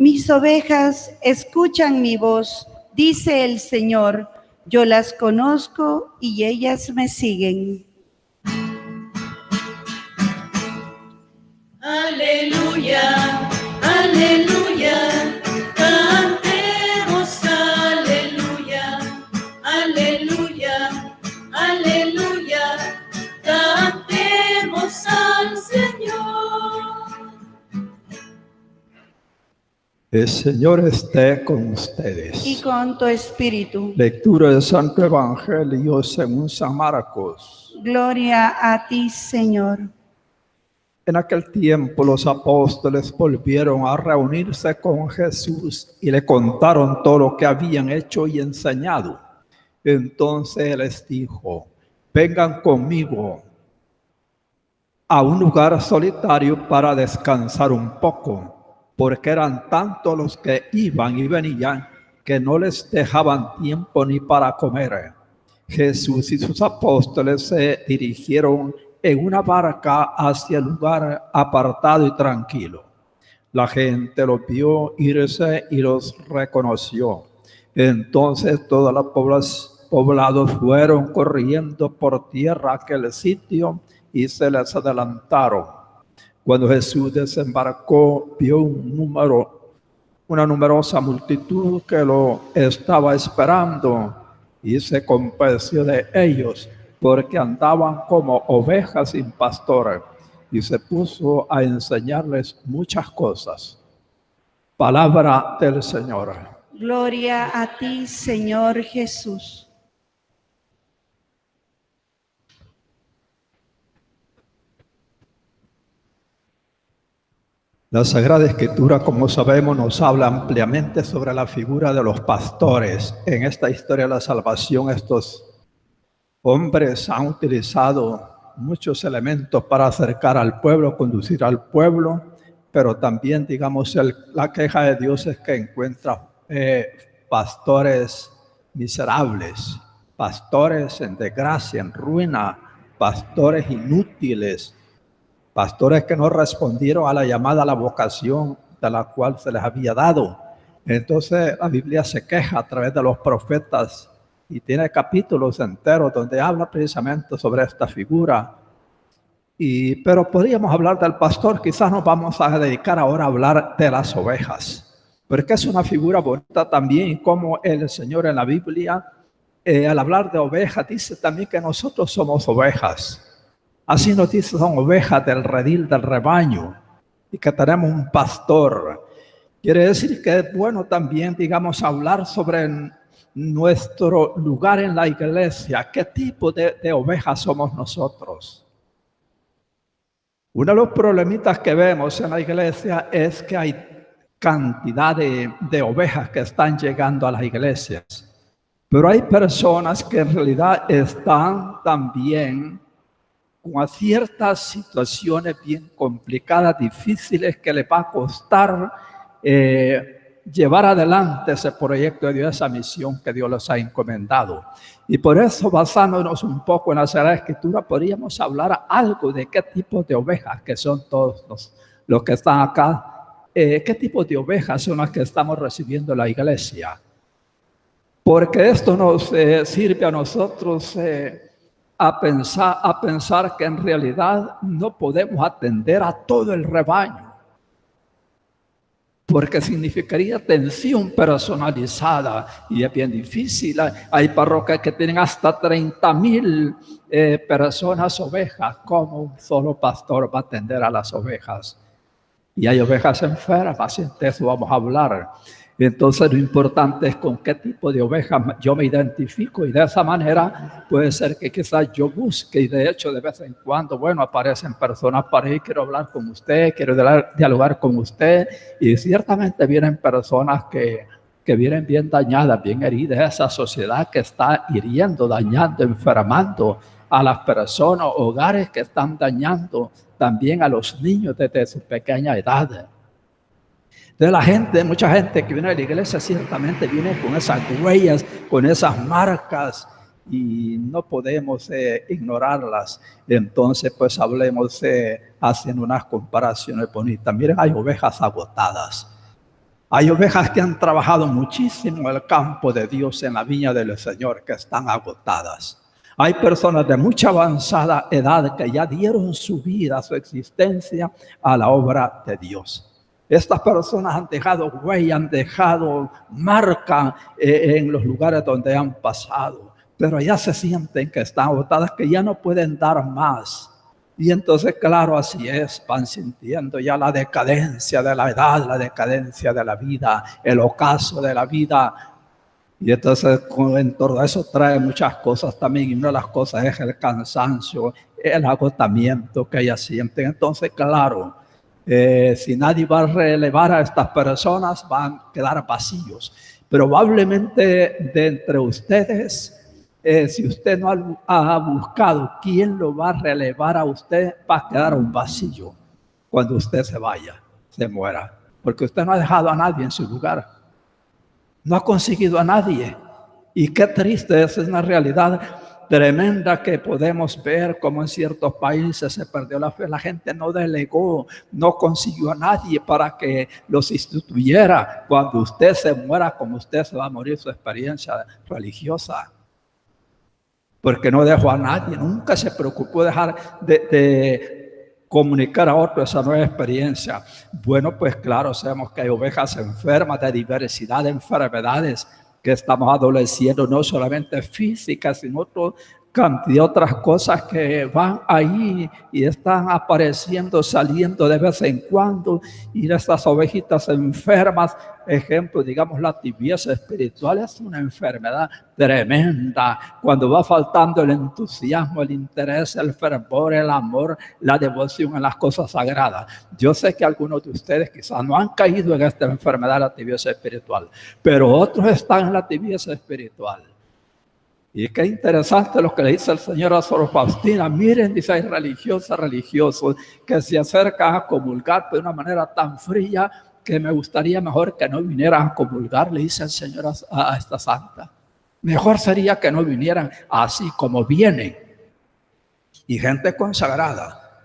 Mis ovejas escuchan mi voz, dice el Señor. Yo las conozco y ellas me siguen. Aleluya, aleluya, cantemos aleluya, aleluya, aleluya, cantemos al Señor. El Señor esté con ustedes. Y con tu espíritu. Lectura del Santo Evangelio según San Marcos. Gloria a ti, Señor. En aquel tiempo los apóstoles volvieron a reunirse con Jesús y le contaron todo lo que habían hecho y enseñado. Entonces les dijo: vengan conmigo a un lugar solitario para descansar un poco, porque eran tantos los que iban y venían que no les dejaban tiempo ni para comer. Jesús y sus apóstoles se dirigieron en una barca hacia el lugar apartado y tranquilo. La gente los vio irse y los reconoció. Entonces todos los poblados fueron corriendo por tierra a aquel sitio y se les adelantaron. Cuando Jesús desembarcó, vio una numerosa multitud que lo estaba esperando y se compadeció de ellos, porque andaban como ovejas sin pastor, y se puso a enseñarles muchas cosas. Palabra del Señor. Gloria a ti, Señor Jesús. La Sagrada Escritura, como sabemos, nos habla ampliamente sobre la figura de los pastores. En esta historia de la salvación, estos hombres han utilizado muchos elementos para acercar al pueblo, conducir al pueblo, pero también, digamos, la queja de Dios es que encuentra pastores miserables, pastores en desgracia, en ruina, pastores inútiles, pastores que no respondieron a la llamada, a la vocación de la cual se les había dado. Entonces la Biblia se queja a través de los profetas y tiene capítulos enteros donde habla precisamente sobre esta figura. Pero podríamos hablar del pastor, quizás nos vamos a dedicar ahora a hablar de las ovejas, porque es una figura bonita también, como el Señor en la Biblia, al hablar de ovejas, dice también que nosotros somos ovejas. Así nos dice, son ovejas del redil del rebaño y que tenemos un pastor. Quiere decir que es bueno también, digamos, hablar sobre nuestro lugar en la iglesia. ¿Qué tipo de ovejas somos nosotros? Uno de los problemitas que vemos en la iglesia es que hay cantidad de ovejas que están llegando a las iglesias. Pero hay personas que en realidad están también con ciertas situaciones bien complicadas, difíciles, que les va a costar llevar adelante ese proyecto de Dios, esa misión que Dios les ha encomendado. Y por eso, basándonos un poco en la Sagrada Escritura, podríamos hablar algo de qué tipo de ovejas, que son todos los que están acá, qué tipo de ovejas son las que estamos recibiendo en la iglesia. Porque esto nos sirve a nosotros a pensar que en realidad no podemos atender a todo el rebaño, porque significaría atención personalizada y es bien difícil. Hay parroquias que tienen hasta 30,000 personas ovejas. ¿Cómo un solo pastor va a atender a las ovejas? Y hay ovejas enfermas, y de eso vamos a hablar. Entonces lo importante es con qué tipo de ovejas yo me identifico, y de esa manera puede ser que quizás yo busque, y de hecho de vez en cuando, bueno, aparecen personas para ahí, quiero hablar con usted, quiero dialogar con usted, y ciertamente vienen personas que vienen bien dañadas, bien heridas, esa sociedad que está hiriendo, dañando, enfermando a las personas, hogares que están dañando también a los niños desde su pequeña edad. De la gente, mucha gente que viene a la iglesia ciertamente viene con esas huellas, con esas marcas, y no podemos ignorarlas. Entonces, pues hablemos haciendo unas comparaciones bonitas. Miren, hay ovejas agotadas. Hay ovejas que han trabajado muchísimo en el campo de Dios, en la viña del Señor, que están agotadas. Hay personas de mucha avanzada edad que ya dieron su vida, su existencia a la obra de Dios. Estas personas han dejado huella, han dejado marca en los lugares donde han pasado, pero ya se sienten que están agotadas, que ya no pueden dar más. Y entonces, claro, así es, van sintiendo ya la decadencia de la edad, la decadencia de la vida, el ocaso de la vida. Y entonces en todo eso trae muchas cosas también, y una de las cosas es el cansancio, el agotamiento que ellas sienten. Entonces, claro, si nadie va a relevar a estas personas, van a quedar vacíos. Probablemente de entre ustedes, si usted no ha buscado quién lo va a relevar a usted, va a quedar un vacío cuando usted se vaya, se muera, porque usted no ha dejado a nadie en su lugar, no ha conseguido a nadie. Y qué triste, es una realidad tremenda que podemos ver como en ciertos países se perdió la fe. La gente no delegó, no consiguió a nadie para que los instituyera. Cuando usted se muera, como usted se va a morir, su experiencia religiosa. Porque no dejó a nadie, nunca se preocupó dejar de comunicar a otros esa nueva experiencia. Bueno, pues claro, sabemos que hay ovejas enfermas de diversidad de enfermedades que estamos adoleciendo, no solamente físicas, sino otra cantidad de otras cosas que van ahí y están apareciendo, saliendo de vez en cuando. Y estas ovejitas enfermas, ejemplo, digamos, la tibieza espiritual es una enfermedad tremenda. Cuando va faltando el entusiasmo, el interés, el fervor, el amor, la devoción en las cosas sagradas. Yo sé que algunos de ustedes quizás no han caído en esta enfermedad, la tibieza espiritual, pero otros están en la tibieza espiritual. Y qué interesante lo que le dice el Señor a Sor Faustina. Miren, dice, hay religiosos que se acercan a comulgar de una manera tan fría que me gustaría mejor que no vinieran a comulgar, le dice el Señor a esta santa. Mejor sería que no vinieran así como vienen. Y gente consagrada.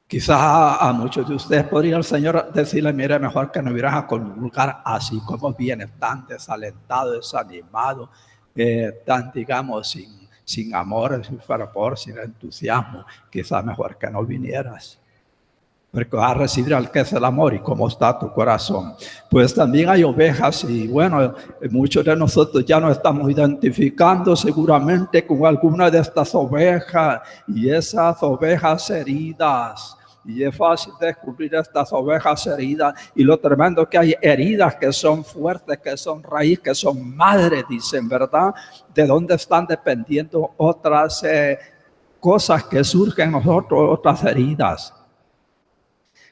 Quizás a muchos de ustedes podría el Señor decirle, mire, mejor que no vinieran a comulgar así como vienen, tan desalentados, desanimados, tan, digamos, sin amor, sin fervor, sin entusiasmo. Quizás mejor que no vinieras, porque vas a recibir al que es el amor y cómo está tu corazón. Pues también hay ovejas, y bueno, muchos de nosotros ya nos estamos identificando seguramente con alguna de estas ovejas, y esas ovejas heridas. Y es fácil descubrir estas ovejas heridas. Y lo tremendo que hay heridas que son fuertes, que son raíz, que son madre, dicen, ¿verdad? De dónde están dependiendo otras cosas que surgen en nosotros, otras heridas.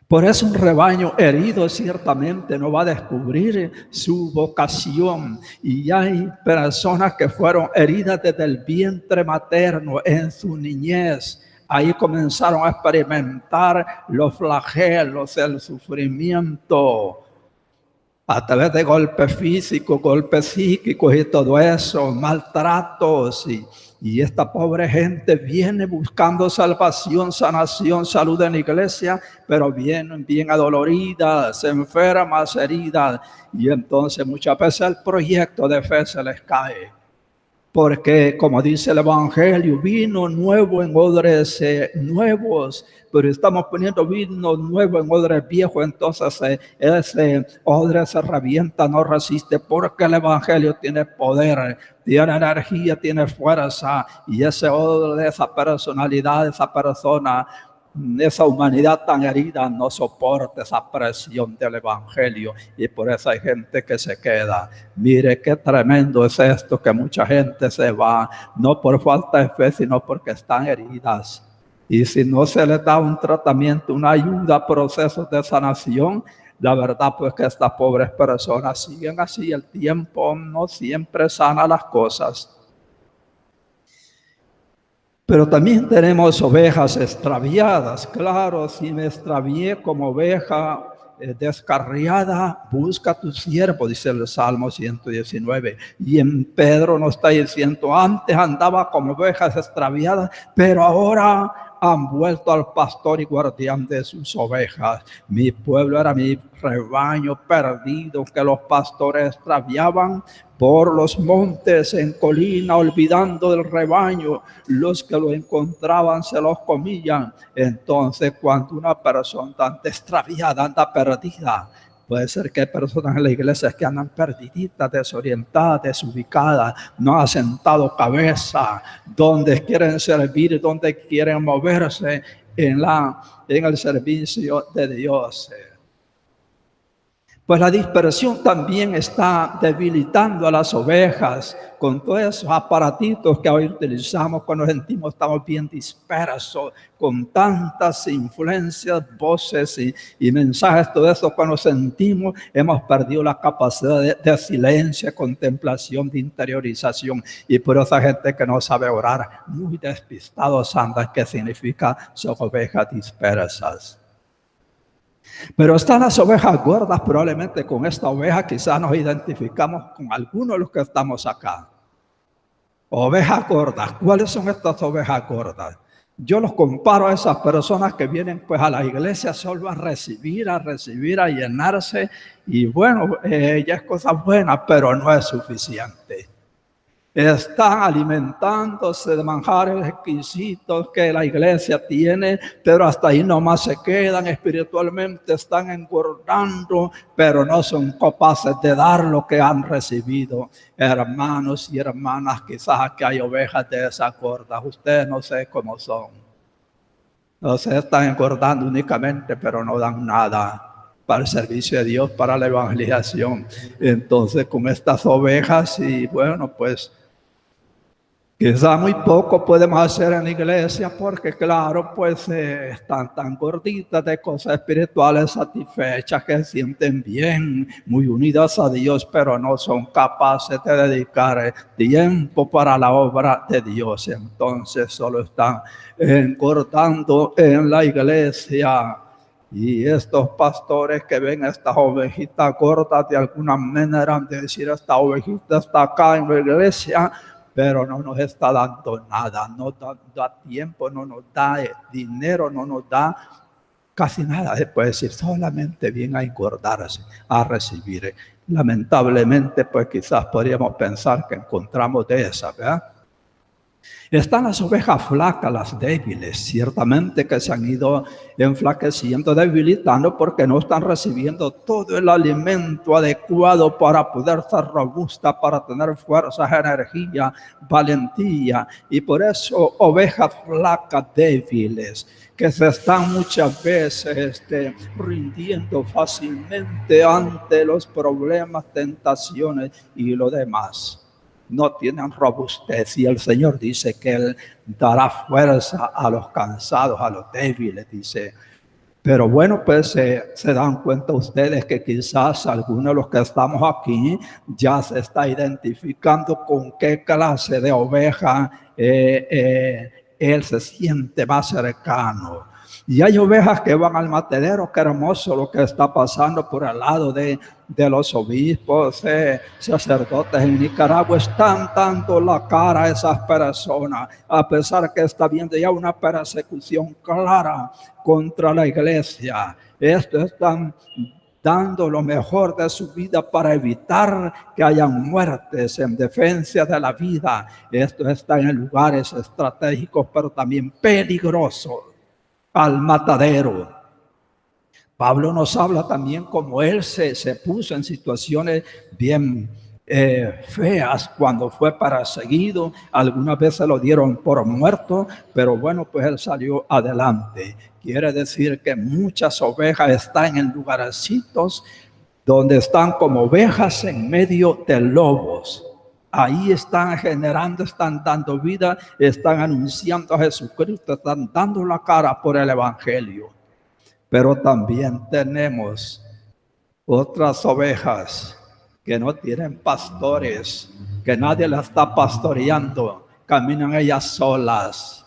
Por eso un rebaño herido ciertamente no va a descubrir su vocación. Y hay personas que fueron heridas desde el vientre materno, en su niñez. Ahí comenzaron a experimentar los flagelos, el sufrimiento, a través de golpes físicos, golpes psíquicos y todo eso, maltratos. Y esta pobre gente viene buscando salvación, sanación, salud en la iglesia, pero vienen bien adoloridas, enfermas, heridas. Y entonces muchas veces el proyecto de fe se les cae. Porque, como dice el Evangelio, vino nuevo en odres nuevos, pero estamos poniendo vino nuevo en odres viejos, entonces ese odre se revienta, no resiste, porque el Evangelio tiene poder, tiene energía, tiene fuerza, y ese odre de esa personalidad, esa persona, esa humanidad tan herida no soporta esa presión del Evangelio, y por eso hay gente que se queda. Mire qué tremendo es esto, que mucha gente se va, no por falta de fe, sino porque están heridas. Y si no se les da un tratamiento, una ayuda, procesos de sanación, la verdad pues que estas pobres personas siguen así. El tiempo no siempre sana las cosas. Pero también tenemos ovejas extraviadas. Claro, si me extravié como oveja descarriada, busca a tu siervo, dice el Salmo 119. Y en Pedro nos está diciendo, antes andaba como ovejas extraviadas, pero ahora han vuelto al pastor y guardián de sus ovejas. Mi pueblo era mi rebaño perdido que los pastores extraviaban por los montes en colina, olvidando del rebaño. Los que lo encontraban se los comían. Entonces, cuando una persona anda extraviada, anda perdida, puede ser que hay personas en la iglesia que andan perdiditas, desorientadas, desubicadas, no han sentado cabeza, donde quieren servir, donde quieren moverse en el servicio de Dios. Pues la dispersión también está debilitando a las ovejas con todos esos aparatitos que hoy utilizamos cuando sentimos estamos bien dispersos, con tantas influencias, voces y mensajes, todo eso cuando sentimos hemos perdido la capacidad de silencio, contemplación, de interiorización. Y por esa gente que no sabe orar, muy despistados andan, que significa son ovejas dispersas. Pero están las ovejas gordas. Probablemente con esta oveja quizás nos identificamos con algunos de los que estamos acá. Ovejas gordas. ¿Cuáles son estas ovejas gordas? Yo los comparo a esas personas que vienen pues a la iglesia solo a recibir, a llenarse. Y bueno, ya es cosa buena, pero no es suficiente. Están alimentándose de manjares exquisitos que la iglesia tiene, pero hasta ahí nomás se quedan. Espiritualmente están engordando, pero no son capaces de dar lo que han recibido. Hermanos y hermanas, quizás aquí hay ovejas de esas gordas. Ustedes no sé cómo son. No se están engordando únicamente, pero no dan nada para el servicio de Dios, para la evangelización. Entonces, con estas ovejas, y bueno, pues quizá muy poco podemos hacer en la iglesia porque, claro, pues están tan gorditas de cosas espirituales, satisfechas, que se sienten bien, muy unidas a Dios, pero no son capaces de dedicar tiempo para la obra de Dios. Entonces solo están engordando en la iglesia. Y estos pastores que ven a estas ovejitas gordas, de alguna manera han de decir: esta ovejita está acá en la iglesia, pero no nos está dando nada, no da tiempo, no nos da dinero, no nos da casi nada. Puede decir, solamente viene a engordarse, a recibir. Lamentablemente, pues quizás podríamos pensar que encontramos de esas, ¿verdad? Están las ovejas flacas, las débiles, ciertamente que se han ido enflaqueciendo, debilitando porque no están recibiendo todo el alimento adecuado para poder ser robusta, para tener fuerzas, energía, valentía. Y por eso ovejas flacas, débiles, que se están muchas veces rindiendo fácilmente ante los problemas, tentaciones y lo demás. No tienen robustez, y el Señor dice que Él dará fuerza a los cansados, a los débiles, dice. Pero bueno, pues se dan cuenta ustedes que quizás algunos de los que estamos aquí ya se está identificando con qué clase de oveja Él se siente más cercano. Y hay ovejas que van al matadero. Qué hermoso lo que está pasando por el lado de los obispos, sacerdotes en Nicaragua. Están dando la cara a esas personas, a pesar que está habiendo ya una persecución clara contra la iglesia. Están dando lo mejor de su vida para evitar que hayan muertes en defensa de la vida. Estos están en lugares estratégicos, pero también peligrosos, al matadero. Pablo nos habla también cómo él se puso en situaciones bien feas cuando fue perseguido. Algunas veces lo dieron por muerto, pero bueno, pues él salió adelante. Quiere decir que muchas ovejas están en lugarcitos donde están como ovejas en medio de lobos. Ahí están generando, están dando vida, están anunciando a Jesucristo, están dando la cara por el evangelio. Pero también tenemos otras ovejas que no tienen pastores, que nadie las está pastoreando, caminan ellas solas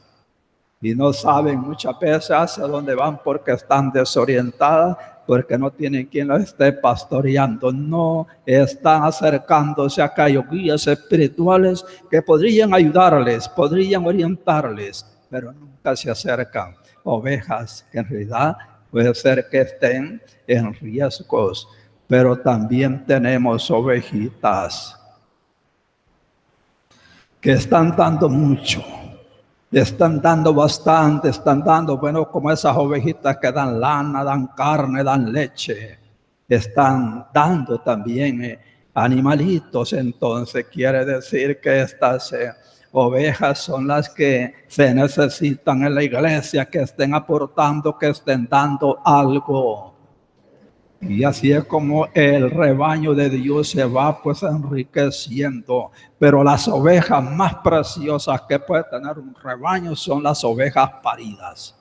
y no saben muchas veces hacia dónde van porque están desorientadas, porque no tienen quien las esté pastoreando. No están acercándose a aquellos guías espirituales que podrían ayudarles, podrían orientarles. pero nunca se acercan. Ovejas que en realidad puede ser que estén en riesgos, pero también tenemos ovejitas que están dando mucho, están dando bastante, están dando, bueno, como esas ovejitas que dan lana, dan carne, dan leche, están dando también animalitos. Entonces quiere decir que estas ovejas son las que se necesitan en la iglesia, que estén aportando, que estén dando algo. Y así es como el rebaño de Dios se va pues enriqueciendo. Pero las ovejas más preciosas que puede tener un rebaño son las ovejas paridas.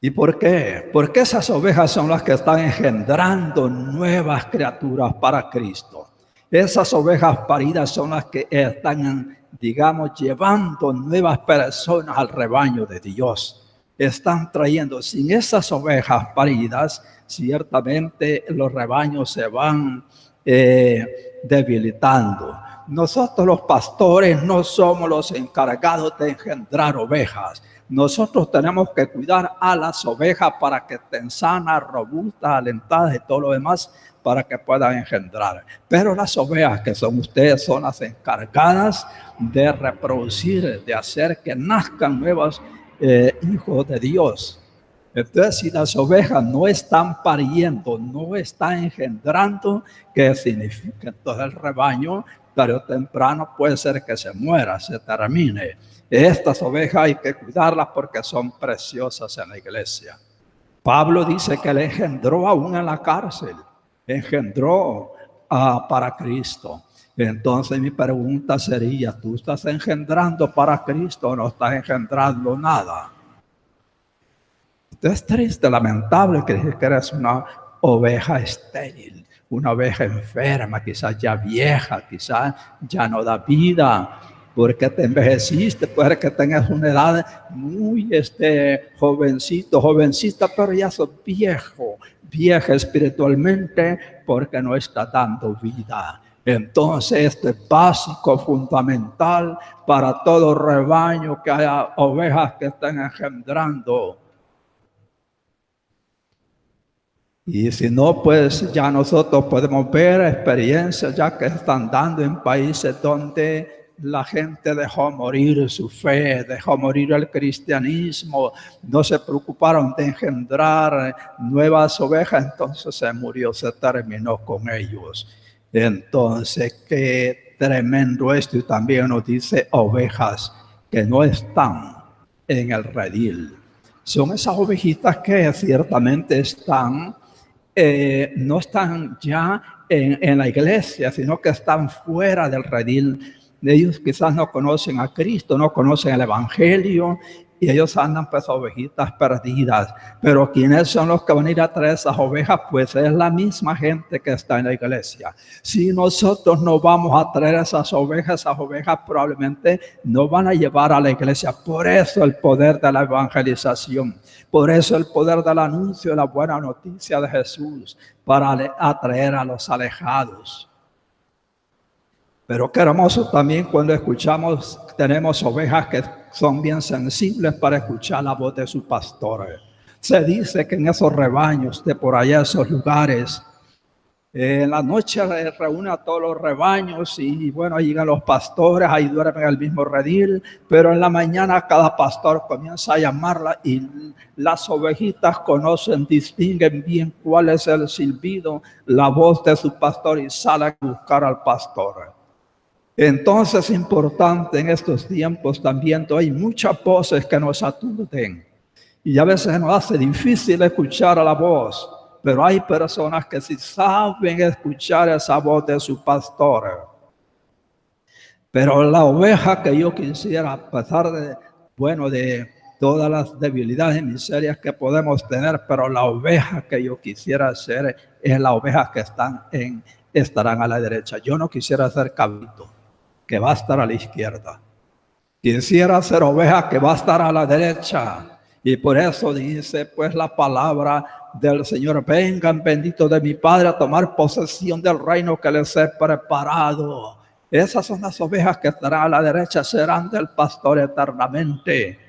¿Y por qué? Porque esas ovejas son las que están engendrando nuevas criaturas para Cristo. Esas ovejas paridas son las que están, digamos, llevando nuevas personas al rebaño de Dios. Están trayendo. Sin esas ovejas paridas, ciertamente los rebaños se van debilitando. Nosotros los pastores no somos los encargados de engendrar ovejas. Nosotros tenemos que cuidar a las ovejas para que estén sanas, robustas, alentadas y todo lo demás para que puedan engendrar. Pero las ovejas que son ustedes son las encargadas de reproducir, de hacer que nazcan nuevos hijos de Dios. Entonces, si las ovejas no están pariendo, no están engendrando, ¿qué significa? Entonces el rebaño, tarde o temprano, puede ser que se muera, se termine. Estas ovejas hay que cuidarlas porque son preciosas en la iglesia. Pablo dice que le engendró aún en la cárcel, engendró para Cristo. Entonces mi pregunta sería, ¿tú estás engendrando para Cristo o no estás engendrando nada? Es triste, lamentable que eres una oveja estéril, una oveja enferma, quizás ya vieja, quizás ya no da vida, porque te envejeciste, puede que tengas una edad muy jovencito, jovencita, pero ya sos viejo, vieja espiritualmente, porque no está dando vida. Entonces esto es básico, fundamental para todo rebaño, que haya ovejas que estén engendrando. Y si no, pues ya nosotros podemos ver experiencias ya que están dando en países donde la gente dejó morir su fe, dejó morir el cristianismo, no se preocuparon de engendrar nuevas ovejas, entonces se murió, se terminó con ellos. Entonces, qué tremendo esto. Y también nos dice ovejas que no están en el redil. Son esas ovejitas que ciertamente están, no están ya en la iglesia, sino que están fuera del redil. Ellos quizás no conocen a Cristo, no conocen el Evangelio, y ellos andan pues ovejitas perdidas. Pero ¿quiénes son los que van a ir a traer esas ovejas? Pues es la misma gente que está en la iglesia. Si nosotros no vamos a traer esas ovejas probablemente no van a llevar a la iglesia. Por eso el poder de la evangelización, por eso el poder del anuncio de la buena noticia de Jesús, para atraer a los alejados. Pero qué hermoso también cuando escuchamos, tenemos ovejas que son bien sensibles para escuchar la voz de sus pastores. Se dice que en esos rebaños de por allá, esos lugares, en la noche reúne a todos los rebaños y bueno, ahí llegan los pastores, ahí duermen en el mismo redil, pero en la mañana cada pastor comienza a llamarla y las ovejitas conocen, distinguen bien cuál es el silbido, la voz de su pastor y salen a buscar al pastor. Entonces es importante en estos tiempos también, hay muchas voces que nos aturden y a veces nos hace difícil escuchar a la voz, pero hay personas que sí saben escuchar esa voz de su pastor. Pero la oveja que yo quisiera, a pesar de todas las debilidades y miserias que podemos tener, pero la oveja que yo quisiera ser es la oveja que estarán a la derecha. Yo no quisiera ser cabrito, que va a estar a la izquierda. Quisiera ser oveja que va a estar a la derecha. Y por eso dice pues la palabra del Señor: vengan benditos de mi Padre a tomar posesión del reino que les he preparado. Esas son las ovejas que estarán a la derecha, serán del pastor eternamente.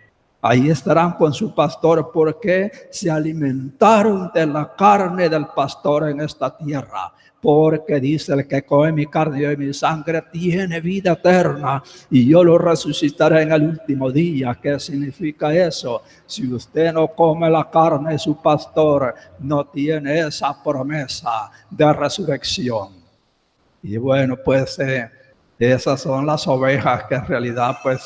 Ahí estarán con su pastor porque se alimentaron de la carne del pastor en esta tierra. Porque dice: el que come mi carne y bebe mi sangre tiene vida eterna, y yo lo resucitaré en el último día. ¿Qué significa eso? Si usted no come la carne de su pastor, no tiene esa promesa de resurrección. Y bueno, pues esas son las ovejas que en realidad pues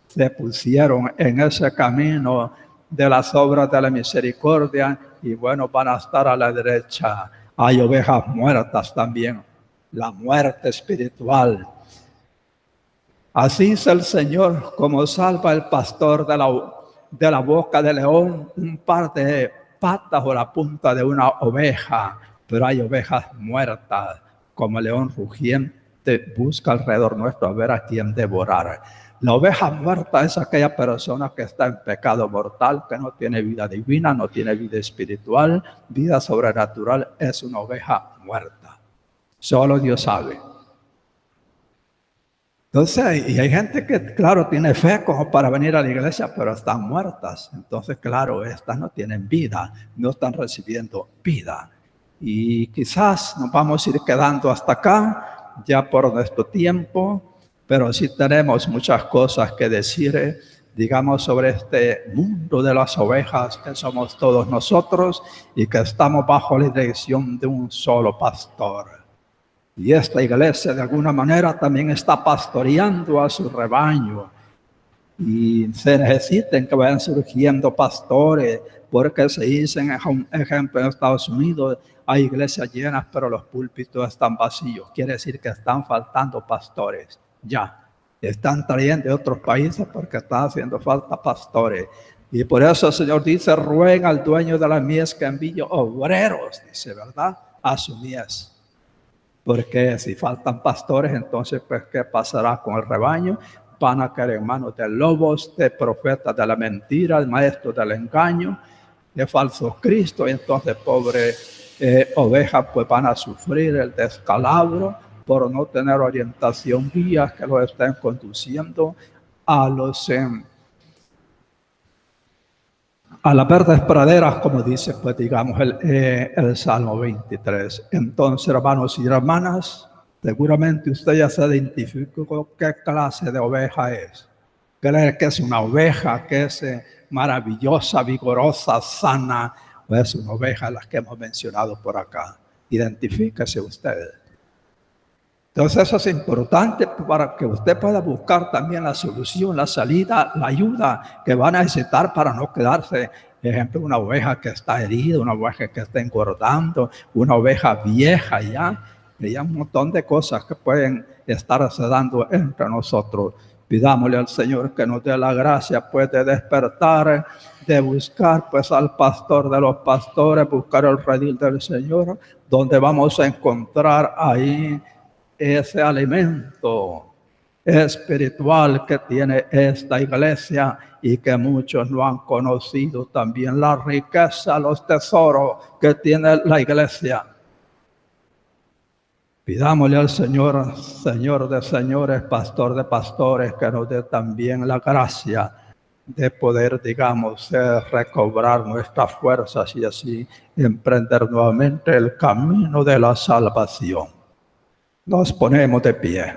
se pusieron en ese camino de las obras de la misericordia, y bueno, van a estar a la derecha. Hay ovejas muertas también, la muerte espiritual. Así es el Señor, como salva el pastor de la boca del león, un par de patas o la punta de una oveja. Pero hay ovejas muertas, como el león rugiente busca alrededor nuestro a ver a quién devorar. La oveja muerta es aquella persona que está en pecado mortal, que no tiene vida divina, no tiene vida espiritual, vida sobrenatural. Es una oveja muerta. Solo Dios sabe. Entonces, y hay gente que, claro, tiene fe como para venir a la iglesia, pero están muertas. Entonces, claro, estas no tienen vida, no están recibiendo vida. Y quizás nos vamos a ir quedando hasta acá, ya por nuestro tiempo. Pero sí tenemos muchas cosas que decir, digamos, sobre este mundo de las ovejas que somos todos nosotros y que estamos bajo la dirección de un solo pastor. Y esta iglesia de alguna manera también está pastoreando a su rebaño. Y se necesitan que vayan surgiendo pastores, porque se dicen, ejemplo, en Estados Unidos hay iglesias llenas, pero los púlpitos están vacíos. Quiere decir que están faltando pastores. Ya, están trayendo de otros países porque están haciendo falta pastores. Y por eso el Señor dice: ruega al dueño de la mies que envíe obreros, dice, ¿verdad?, a su mies. Porque si faltan pastores, entonces, pues, ¿qué pasará con el rebaño? Van a caer en manos de lobos, de profetas de la mentira, de maestros del engaño, de falsos cristos. Y entonces, pobre ovejas, pues van a sufrir el descalabro por no tener orientación, guías que los estén conduciendo a las verdes praderas, como dice, pues, digamos, el Salmo 23. Entonces, hermanos y hermanas, seguramente usted ya se identificó con qué clase de oveja es. ¿Cree que es una oveja que es maravillosa, vigorosa, sana? O es una oveja las que hemos mencionado por acá. Identifíquese usted. Entonces eso es importante para que usted pueda buscar también la solución, la salida, la ayuda que va a necesitar para no quedarse, por ejemplo, una oveja que está herida, una oveja que está engordando, una oveja vieja ya. Y hay un montón de cosas que pueden estarse dando entre nosotros. Pidámosle al Señor que nos dé la gracia, pues, de despertar, de buscar, pues, al pastor de los pastores, buscar el redil del Señor, donde vamos a encontrar ahí ese alimento espiritual que tiene esta iglesia y que muchos no han conocido. También la riqueza, los tesoros que tiene la iglesia. Pidámosle al Señor, Señor de señores, pastor de pastores, que nos dé también la gracia de poder, digamos, recobrar nuestras fuerzas y así emprender nuevamente el camino de la salvación. Nos ponemos de pie.